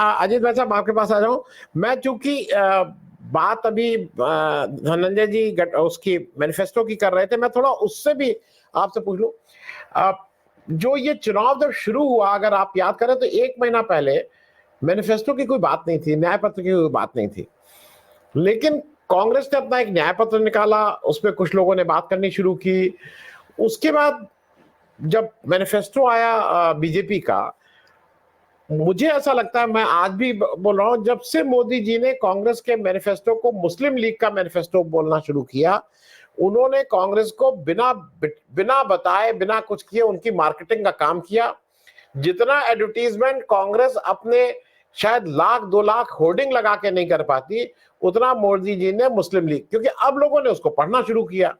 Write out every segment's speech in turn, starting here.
अजीत भाई साहब आपके पास आ जाऊं। मैं चूंकि बात अभी धनंजय जी उसकी मैनिफेस्टो की कर रहे थे, मैं थोड़ा उससे भी आपसे पूछ लूं। जो ये चुनाव जब शुरू हुआ, अगर आप याद करें तो 1 महीना पहले मैनिफेस्टो की कोई बात नहीं थी, न्याय पत्र की कोई बात नहीं थी। लेकिन कांग्रेस ने अपना एक न्याय पत्र निकाला, उसमें कुछ लोगों ने बात करनी शुरू की। उसके बाद जब मैनिफेस्टो आया बीजेपी का, मुझे ऐसा लगता है, मैं आज भी बोल रहा हूं, जब से मोदी जी ने कांग्रेस के मैनिफेस्टो को मुस्लिम लीग का मैनिफेस्टो बोलना शुरू किया, उन्होंने कांग्रेस को बिना बताए, बिना कुछ किए उनकी मार्केटिंग का काम किया। जितना एडवर्टीजमेंट कांग्रेस अपने शायद 1 लाख 2 लाख होर्डिंग लगा के नहीं कर पाती, उतना मोदी जी ने मुस्लिम लीग, क्योंकि अब लोगों ने उसको पढ़ना शुरू किया।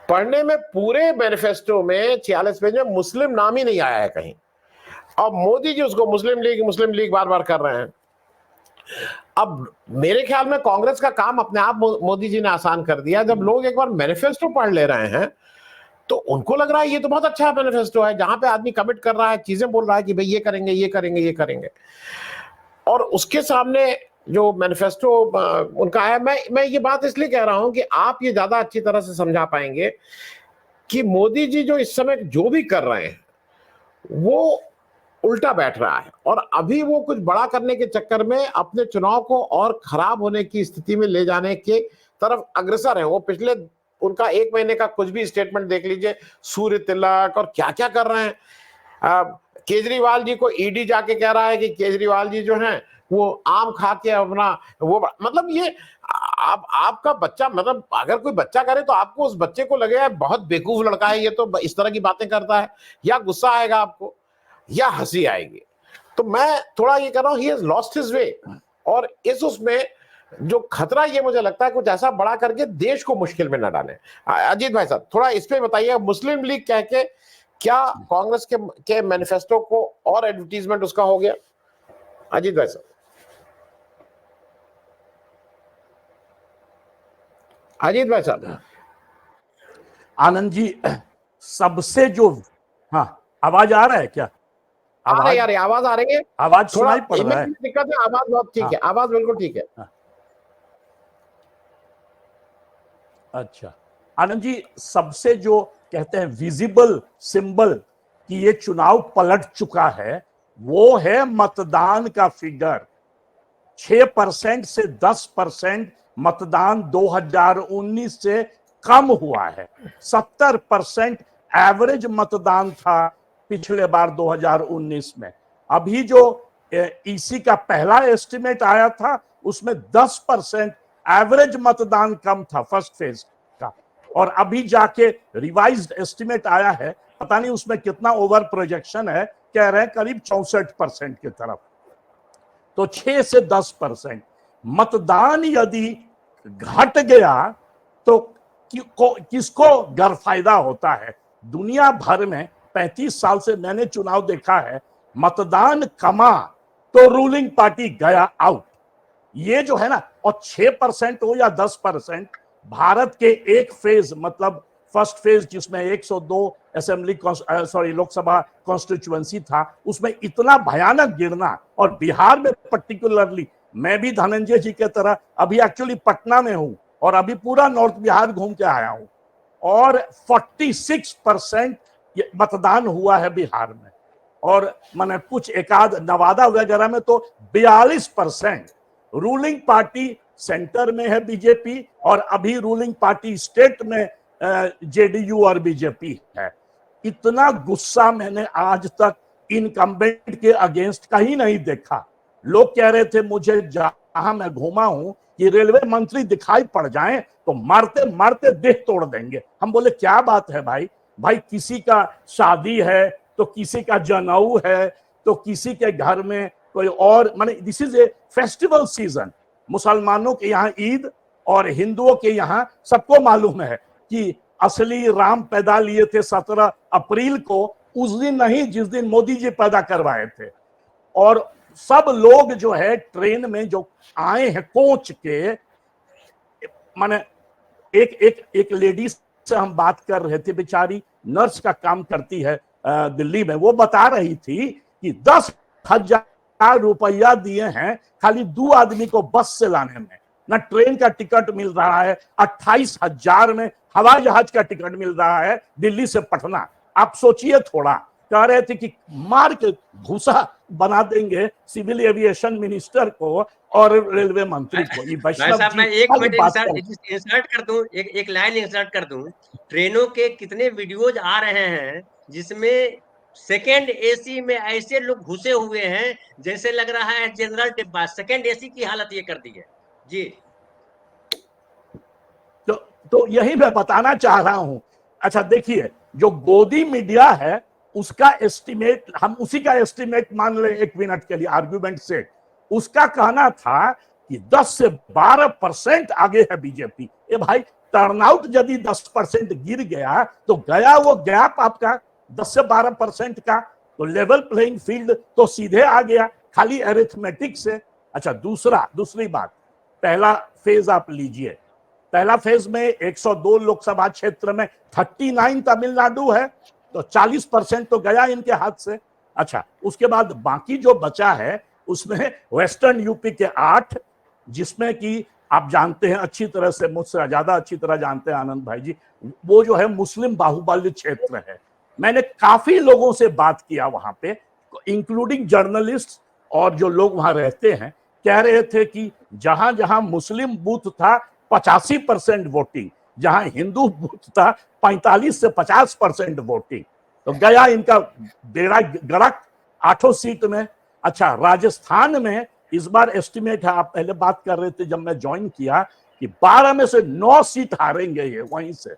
पढ़ने में पूरे मैनिफेस्टो में 46 पेज में मुस्लिम नाम ही नहीं आया है कहीं। अब मोदी जी उसको मुस्लिम लीग बार बार कर रहे हैं। अब मेरे ख्याल में कांग्रेस का काम अपने आप मोदी जी ने आसान कर दिया। जब लोग एक बार मैनिफेस्टो पढ़ ले रहे हैं तो उनको लग रहा है ये तो बहुत अच्छा मैनिफेस्टो है, जहां पे आदमी कमिट कर रहा है, चीजें बोल रहा है कि भाई ये करेंगे ये करेंगे ये करेंगे। और उसके सामने जो मैनिफेस्टो उनका है, मैं ये बात इसलिए कह रहा हूं कि आप ये ज्यादा अच्छी तरह से समझा पाएंगे कि मोदी जी जो इस समय जो भी कर रहे हैं वो उल्टा बैठ रहा है, और अभी वो कुछ बड़ा करने के चक्कर में अपने चुनाव को और खराब होने की स्थिति में ले जाने के तरफ अग्रसर है। वो पिछले उनका 1 महीने का कुछ भी स्टेटमेंट देख लीजिए, सूर्य तिलक और क्या क्या कर रहे हैं। केजरीवाल जी को ईडी जाके कह रहा है कि केजरीवाल जी जो हैं वो आम खा के अपना वो, मतलब ये आपका बच्चा, मतलब अगर कोई बच्चा करे तो आपको उस बच्चे को लगेगा बहुत बेवकूफ लड़का है ये, तो इस तरह की बातें करता है, या गुस्सा आएगा आपको या हंसी आएगी। तो मैं थोड़ा ये कह रहा हूं, he has lost his way. और इस उसमें जो खतरा ये मुझे लगता है कुछ ऐसा बड़ा करके देश को मुश्किल में न डालें। अजीत भाई साहब थोड़ा इस पे बताइए, मुस्लिम लीग कह के क्या कांग्रेस के मैनिफेस्टो को और एडवर्टीजमेंट उसका हो गया? अजीत भाई साहब। अजीत भाई साहब। आनंद जी, सबसे जो, हाँ आवाज आ रहा है क्या? आवाज आ रही है, आवाज सुनाई पड़ रहा है? दिक्कत है, आवाज बहुत ठीक है, आवाज बिल्कुल ठीक है। अच्छा आनंद जी, सबसे जो कहते हैं विजिबल सिंबल कि ये चुनाव पलट चुका है वो है मतदान का फिगर। 6% से 10% मतदान 2019 से कम हुआ है। 70% एवरेज मतदान था पिछले बार 2019 में। अभी जो ईसी का पहला एस्टिमेट आया था उसमें 10% एवरेज मतदान कम था फर्स्ट फेज का, और अभी जाके रिवाइज्ड एस्टिमेट आया है, पता नहीं उसमें कितना ओवर प्रोजेक्शन है, कह रहे हैं करीब 64% की तरफ। तो 6 से 10% मतदान यदि घट गया तो किसको गैरफायदा होता है? दुनिया भर में 35 साल से मैंने चुनाव देखा है, मतदान कमा तो रूलिंग पार्टी गया आउट। ये जो है ना, और 6% हो या 10%, भारत के एक फेज, मतलब फर्स्ट फेज जिसमें 102 लोकसभा कॉन्स्टिट्यूएंसी था, उसमें इतना भयानक गिरना, और बिहार में पर्टिकुलरली, मैं भी धनंजय जी के तरह अभी एक्चुअली पटना में हूं और अभी पूरा नॉर्थ बिहार घूम के आया हूं, और 46% मतदान हुआ है बिहार में, और मैंने कुछ एकाध नवादा वगैरह में तो 42%। रूलिंग पार्टी सेंटर में है बीजेपी, और अभी रूलिंग पार्टी स्टेट में जेडीयू और बीजेपी है। इतना गुस्सा मैंने आज तक इनकम्बेंट के अगेंस्ट कहीं नहीं देखा। लोग कह रहे थे मुझे, जहां मैं घूमा हूं, कि रेलवे मंत्री दिखाई पड़ जाएं तो मारते मारते देह तोड़ देंगे। हम बोले क्या बात है भाई, किसी का शादी है तो किसी का जनेऊ है तो किसी के घर में कोई और, माने this is a festival season. मुसलमानों के यहाँ ईद और हिंदुओं के यहाँ सबको मालूम है कि असली राम पैदा लिए थे 17 अप्रैल को, उस दिन नहीं जिस दिन मोदी जी पैदा करवाए थे। और सब लोग जो है ट्रेन में जो आए हैं कोच के, माने एक लेडी से हम बात कर रहे थे, बेचारी नर्स का काम करती है दिल्ली में, वो बता रही थी कि 10,000 रुपया दिए हैं खाली 2 आदमी को बस से लाने में, ना ट्रेन का टिकट मिल रहा है, 28,000 में हवाई जहाज का टिकट मिल रहा है दिल्ली से पटना। आप सोचिए थोड़ा, कह रहे थे कि मार के भूसा बना देंगे सिविल एविएशन मिनिस्टर को और रेलवे मंत्री को। ये भाई वैष्णव साहब, जी मैं एक मिनट बात इंसर्ट कर दूं, एक लाइन इंसर्ट कर दूं। ट्रेनों के कितने वीडियोज आ रहे हैं जिसमें सेकेंड एसी में ऐसे लोग घुसे हुए हैं जैसे लग रहा है जनरल डिब्बा। सेकेंड एसी की हालत ये कर दी है जी। तो यही मैं बताना चाह रहा हूं। अच्छा देखिए, जो गोदी मीडिया है उसका एस्टिमेट, हम उसी का एस्टिमेट मान ले 1 मिनट के लिए आर्गुमेंट से, उसका कहना था कि 10 से 12% आगे है बीजेपी। ए भाई, टर्नआउट यदि 10% गिर गया तो गया वो गैप आपका 10 से 12% का, तो लेवल प्लेइंग फील्ड तो सीधे आ गया खाली अरिथमेटिक से। अच्छा दूसरी बात, पहला फेज आप लीजिए, पहला फेज में 102 लोकसभा क्षेत्र में 39 तमिलनाडु है, तो 40% तो गया इनके हाथ से। अच्छा, उसके बाद बाकी जो बचा है उसमें वेस्टर्न यूपी के 8, जिसमें कि आप जानते हैं अच्छी तरह से, मुझसे ज्यादा अच्छी तरह जानते हैं आनंद भाई जी, वो जो है मुस्लिम बाहुबल्य क्षेत्र है। मैंने काफी लोगों से बात किया वहां पे, इंक्लूडिंग जर्नलिस्ट और जो लोग वहां रहते हैं, कह रहे थे कि जहां जहां मुस्लिम बूथ था 85% वोटिंग, जहां हिंदू बूथ था 45 से 50% वोटिंग। तो गया इनका बेड़ा गड़क 8 सीट में। अच्छा, राजस्थान में इस बार एस्टिमेट है, आप पहले बात कर रहे थे जब मैं ज्वाइन किया, कि 12 में से 9 सीट हारेंगे ये वहीं से।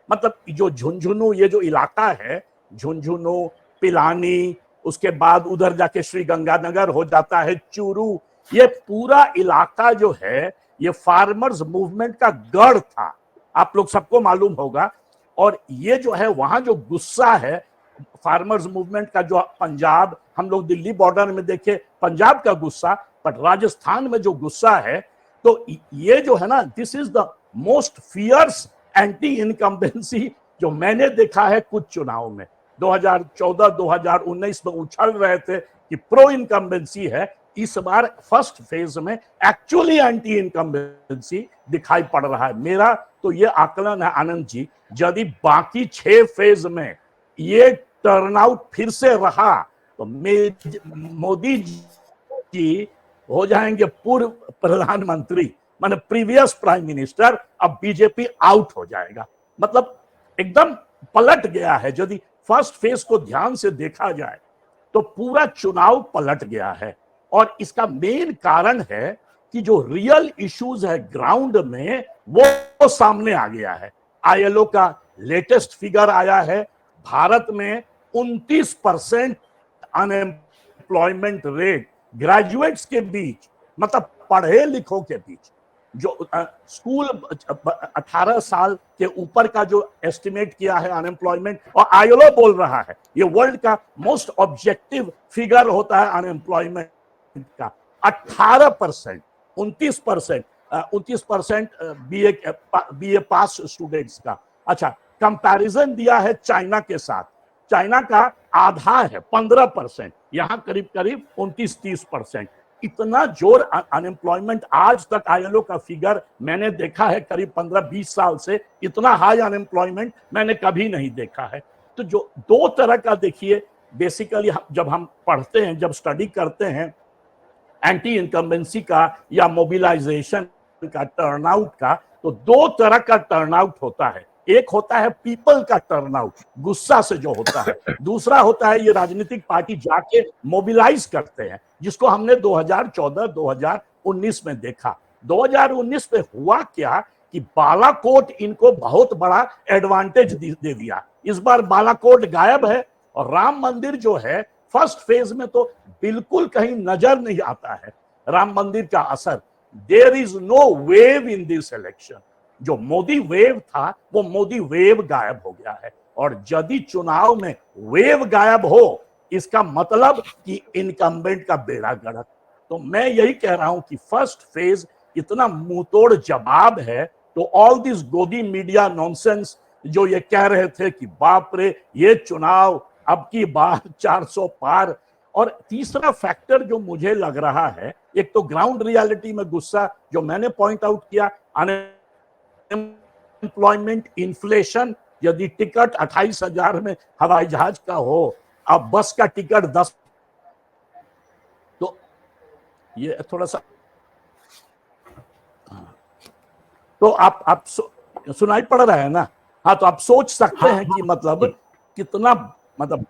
मतलब जो झुंझुनू, ये जो इलाका है झुंझुनू, पिलानी, उसके बाद उधर जाके श्री गंगानगर हो जाता है, चूरू, ये पूरा इलाका जो है ये फार्मर्स मूवमेंट का गढ़ था, आप लोग सबको मालूम होगा। और ये जो है वहां जो गुस्सा है फार्मर्स मूवमेंट का, जो पंजाब, हम लोग दिल्ली बॉर्डर में देखे पंजाब का गुस्सा, बट राजस्थान में जो गुस्सा है, तो ये जो है ना, this is the most fierce anti incumbency जो मैंने देखा है कुछ चुनाव में। 2014-2019 में उछल रहे थे कि प्रो इनकम्बेंसी है, इस बार फर्स्ट फेज में एक्चुअली एंटी इनकम्बेंसी दिखाई पड़ रहा है। मेरा तो ये आकलन है आनंद जी, यदि बाकी 6 फेज में ये टर्नआउट फिर से रहा तो मोदी जी हो जाएंगे पूर्व प्रधानमंत्री, माने प्रीवियस प्राइम मिनिस्टर, अब बीजेपी आउट हो जाएगा। मतलब एकदम पलट गया है। यदि फर्स्ट फेज को ध्यान से देखा जाए तो पूरा चुनाव पलट गया है, और इसका मेन कारण है कि जो रियल इश्यूज है ग्राउंड में वो सामने आ गया है। आईएलओ का लेटेस्ट फिगर आया है, भारत में 29% अनएम्प्लॉयमेंट रेट ग्रेजुएट्स के बीच, मतलब पढ़े लिखों के बीच, जो स्कूल 18 साल के ऊपर का जो एस्टिमेट किया है अनएम्प्लॉयमेंट, और आईएलओ बोल रहा है ये वर्ल्ड का मोस्ट ऑब्जेक्टिव फिगर होता है अनएम्प्लॉयमेंट का, 18%, 29% बीए पास स्टूडेंट्स का। अच्छा, कंपैरिजन दिया है चाइना के साथ, चाइना का आधा है 15%, यहां करीब करीब 29-30%। इतना जोर अनएम्प्लॉयमेंट, आज तक आईएलओ का फिगर मैंने देखा है करीब 15-20 साल से, इतना हाई अनएम्प्लॉयमेंट मैंने कभी नहीं देखा है। तो जो 2 तरह का, देखिए बेसिकली जब हम पढ़ते हैं, जब स्टडी करते हैं एंटी इनकम्बेंसी का या मोबिलाइजेशन का, टर्नआउट का, तो 2 तरह का टर्नआउट होता है। एक होता है पीपल का टर्नआउट, गुस्सा से जो होता है, दूसरा होता है ये राजनीतिक पार्टी जाके मोबिलाइज करते हैं, जिसको हमने 2014-2019 में देखा। 2019 में हुआ क्या कि बालाकोट इनको बहुत बड़ा एडवांटेज दे दिया। इस बार बालाकोट गायब है, और राम मंदिर जो है फर्स्ट फेज में तो बिल्कुल कहीं नजर नहीं आता है राम मंदिर का असर। There is no wave in this election. जो मोदी वेव था वो मोदी वेव गायब हो गया है, और यदि चुनाव में वेव गायब हो इसका मतलब कि इनकम्बेंट का बेड़ा गर्क। तो मैं यही कह रहा हूं कि फर्स्ट फेज इतना मुंहतोड़ जवाब है तो ऑल दिस गोदी मीडिया नॉनसेंस जो ये कह रहे थे कि बाप रे ये चुनाव अब की बार 400 पार, और तीसरा फैक्टर जो मुझे लग रहा है, एक तो ग्राउंड रियलिटी में गुस्सा जो मैंने पॉइंट आउट किया, अनएम्प्लॉयमेंट, इन्फ्लेशन, यदि टिकट 28,000 में हवाई जहाज का हो, अब बस का टिकट 10, तो ये थोड़ा सा, तो आप सुनाई पड़ रहा है ना? हाँ, तो आप सोच सकते हैं कि मतलब कितना, मतलब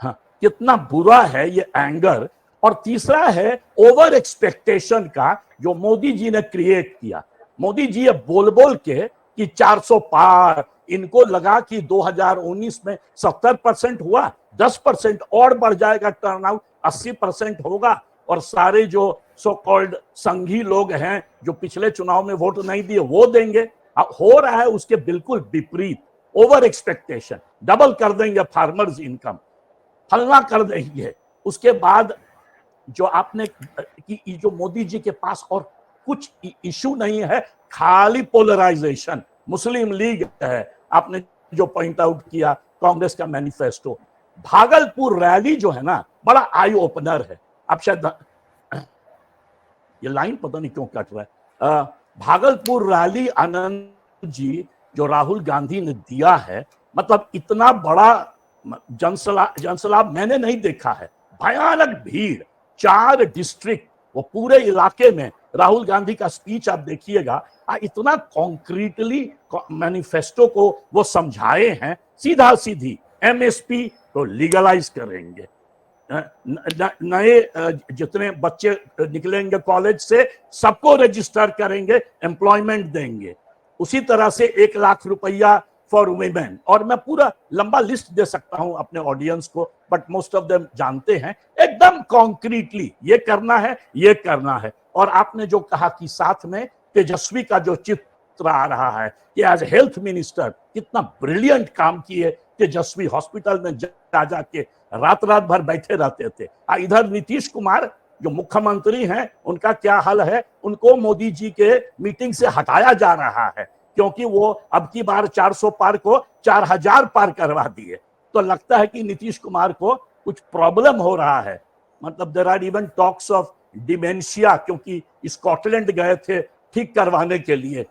हाँ, कितना बुरा है ये एंगर। और तीसरा है ओवर एक्सपेक्टेशन का जो मोदी जी ने क्रिएट किया। मोदी जी ये बोल बोल के कि 400 पार, इनको लगा कि 2019 में 70% हुआ, 10% और बढ़ जाएगा टर्नआउट, 80% होगा, और सारे जो सो कॉल्ड संघी लोग हैं जो पिछले चुनाव में वोट नहीं दिए वो देंगे। अब हो रहा है उसके बिल्कुल विपरीत, ओवर एक्सपेक्टेशन, डबल कर देंगे फार्मर्स इनकम, फलना कर देंगे। उसके बाद जो आपने कि जो मोदी जी के पास और कुछ इशू नहीं है, खाली पोलराइजेशन, मुस्लिम लीग है, आपने जो पॉइंट आउट किया, कांग्रेस का मैनिफेस्टो, भागलपुर रैली जो है ना, बड़ा आई ओपनर है। आप शायद ये लाइन पता नहीं क्यों कट रहा है, भागलपुर रैली आनंद जी जो राहुल गांधी ने दिया है, मतलब इतना बड़ा जनसलाब मैंने नहीं देखा है, भयानक भीड़, 4 डिस्ट्रिक्ट, वो पूरे इलाके में राहुल गांधी का स्पीच आप देखिएगा, इतना कॉन्क्रीटली मैनिफेस्टो को वो समझाए हैं, सीधा सीधी एमएसपी को लीगलाइज करेंगे, नए जितने बच्चे निकलेंगे कॉलेज से सबको रजिस्टर करेंगे, एम्प्लॉयमेंट देंगे, उसी तरह से 1 लाख रुपया फॉर वुमेन, और मैं पूरा लंबा लिस्ट दे सकता हूं अपने ऑडियंस को, बट मोस्ट ऑफ देम जानते हैं, एकदम कॉन्क्रीटली ये करना है, ये करना है। और आपने जो कहा कि साथ में तेजस्वी का जो चित्र आ रहा है कि एज हेल्थ मिनिस्टर कितना ब्रिलियंट काम किए तेजस्वी, हॉस्पिटल में जा जाके रात रात भर बैठे रहते थे। इधर नीतीश कुमार जो मुख्यमंत्री हैं, उनका क्या हाल है, उनको मोदी जी के मीटिंग से हटाया जा रहा है क्योंकि वो अब की बार 400 पार को 4000 पार करवा दिए। तो लगता है कि नीतीश कुमार को कुछ प्रॉब्लम हो रहा है, मतलब there are even talks of dementia, क्योंकि स्कॉटलैंड गए थे ठीक करवाने के लिए।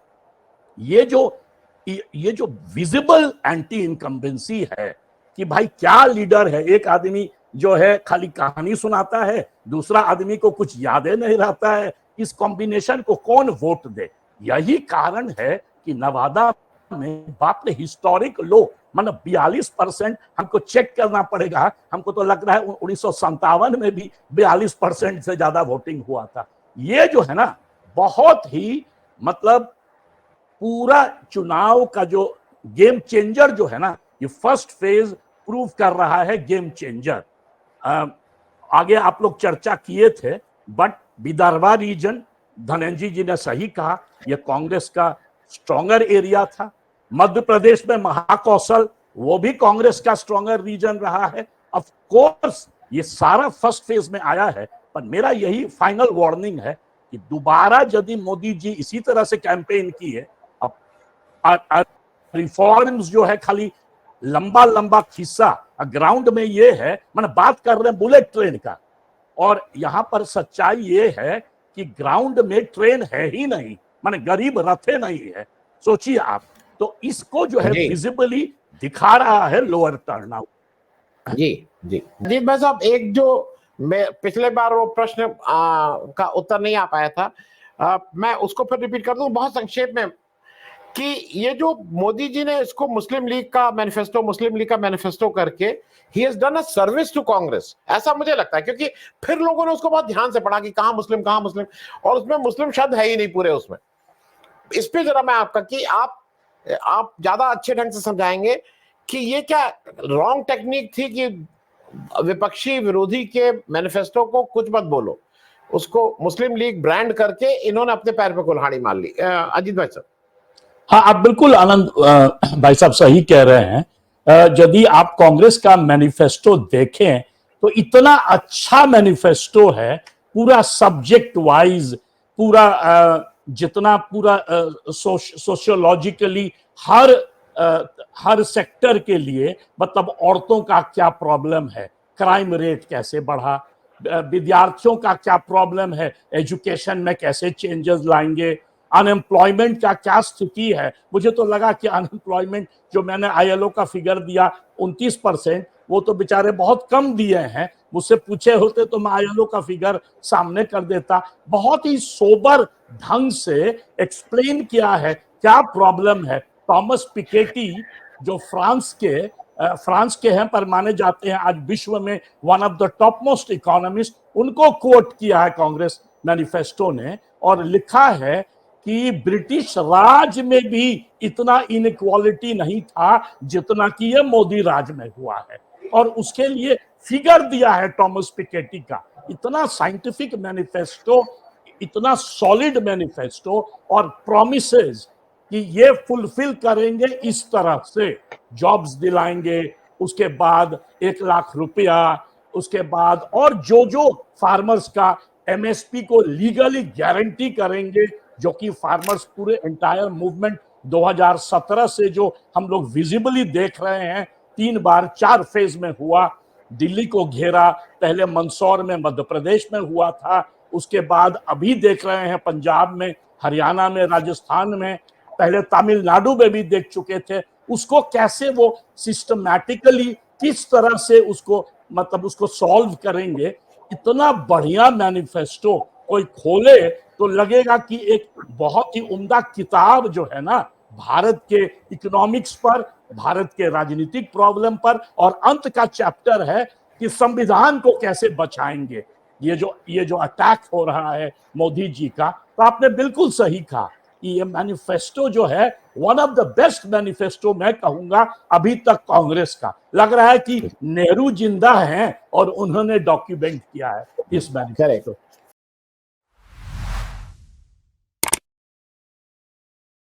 ये जो विजिबल एंटी इनकम्बेंसी है कि भाई क्या लीडर है, एक आदमी जो है खाली कहानी सुनाता है, दूसरा आदमी को कुछ याद नहीं रहता है, इस कॉम्बिनेशन को कौन वोट दे। यही कारण है कि नवादा में बाप रे हिस्टोरिक लो, मतलब 42%, हमको चेक करना पड़ेगा, हमको तो लग रहा है 1957 में भी 42% से ज्यादा वोटिंग हुआ था। ये जो है ना बहुत ही मतलब पूरा चुनाव का जो गेम चेंजर जो है ना, ये फर्स्ट फेज प्रूव कर रहा है गेम चेंजर। आगे आप लोग चर्चा किए थे, बट विदर्भा रीजन, धनंजय जी ने सही कहा, यह कांग्रेस का स्ट्रॉन्गर एरिया था। मध्य प्रदेश में महाकौशल, वो भी कांग्रेस का स्ट्रॉन्गर रीजन रहा है। ऑफ कोर्स ये सारा फर्स्ट फेज में आया है, पर मेरा यही फाइनल वार्निंग है कि दोबारा यदि मोदी जी इसी तरह से कैंपेन किए, अब रिफॉर्म्स जो है खाली लंबा लंबा खिस्सा, ग्राउंड में ये है, मैंने बात कर रहे हैं बुलेट ट्रेन का, और यहां पर सच्चाई ये है कि ग्राउंड में ट्रेन है ही नहीं, माने गरीब रथे नहीं है। सोचिए आप, तो इसको जो है विजिबली दिखा रहा है लोअर टर्नआउट। जी जी अजीत भाई साहब, एक जो मैं पिछले बार वो प्रश्न का उत्तर नहीं आ पाया था, मैं उसको फिर रिपीट कर दूं बहुत संक्षेप में, कि ये जो मोदी जी ने इसको मुस्लिम लीग का मैनिफेस्टो करके ही has done a service to Congress, ऐसा मुझे लगता है, क्योंकि फिर लोगों ने उसको बहुत ध्यान से पढ़ा कि कहां मुस्लिम, और उसमें मुस्लिम शब्द है ही नहीं पूरे उसमें। इस पे जरा मैं आपका कि आप ज्यादा अच्छे ढंग से समझाएंगे कि ये क्या रॉन्ग टेक्निक थी कि विपक्षी विरोधी के मैनिफेस्टो को कुछ मत बोलो, उसको मुस्लिम लीग ब्रांड करके इन्होंने अपने पैर पे कुल्हाड़ी मार ली। अजीत भाई साहब। हाँ, आप बिल्कुल आनंद भाई साहब सही कह रहे हैं। यदि आप कांग्रेस का मैनिफेस्टो देखें तो इतना अच्छा मैनिफेस्टो है, पूरा सब्जेक्ट वाइज, पूरा जितना पूरा सोशियोलॉजिकली हर सेक्टर के लिए, मतलब औरतों का क्या प्रॉब्लम है, क्राइम रेट कैसे बढ़ा, विद्यार्थियों का क्या प्रॉब्लम है, एजुकेशन में कैसे चेंजेस लाएंगे, अनएम्प्लॉयमेंट का क्या स्थिति है। मुझे तो लगा कि अनएम्प्लॉयमेंट जो मैंने आईएलओ का फिगर दिया 29%, वो तो बेचारे बहुत कम दिए हैं। मुझसे पूछे होते तो मैं आईएलओ का फिगर सामने कर देता। बहुत ही सोबर ढंग से एक्सप्लेन किया है क्या प्रॉब्लम है। थॉमस पिकेटी जो फ्रांस के हैं पर माने जाते हैं आज विश्व में one of the top most economist, उनको कोट किया है कांग्रेस मैनिफेस्टो ने और लिखा है कि ब्रिटिश राज में भी इतना इनइक्वालिटी नहीं था जितना कि ये मोदी राज में हुआ है, और उसके लिए फिगर दिया है थॉमस पिकेटी का। इतना साइंटिफिक मैनिफेस्टो, इतना सॉलिड मैनिफेस्टो और प्रॉमिसेस कि ये फुलफिल करेंगे, इस तरह से जॉब्स दिलाएंगे, उसके बाद 1 लाख रुपया, उसके बाद और जो फार्मर्स का एमएसपी को लीगली गारंटी करेंगे, जो कि फार्मर्स पूरे एंटायर मूवमेंट 2017 से जो हम लोग विजिबली देख रहे हैं, 3 बार 4 फेज में हुआ। दिल्ली को घेरा, पहले मंदसौर में मध्य प्रदेश में हुआ था, उसके बाद अभी देख रहे हैं पंजाब में, हरियाणा में, राजस्थान में, पहले तमिलनाडु में भी देख चुके थे। उसको कैसे वो सिस्टमैटिकली किस तरह से उसको सॉल्व करेंगे। इतना बढ़िया मैनिफेस्टो कोई खोले तो लगेगा कि एक बहुत ही उम्दा किताब जो है ना, भारत के इकोनॉमिक्स पर, भारत के राजनीतिक प्रॉब्लम पर, और अंत का चैप्टर है कि संविधान को कैसे बचाएंगे। ये जो अटैक हो रहा है मोदी जी का, तो आपने बिल्कुल सही कहा कि ये मैनिफेस्टो जो है one of the best manifesto मैं कहूंगा अभी तक कांग्रेस का। लग रहा है कि नेहरू जिंदा हैं और उन्होंने डॉक्यूमेंट किया है इस मैनिफेस्टो।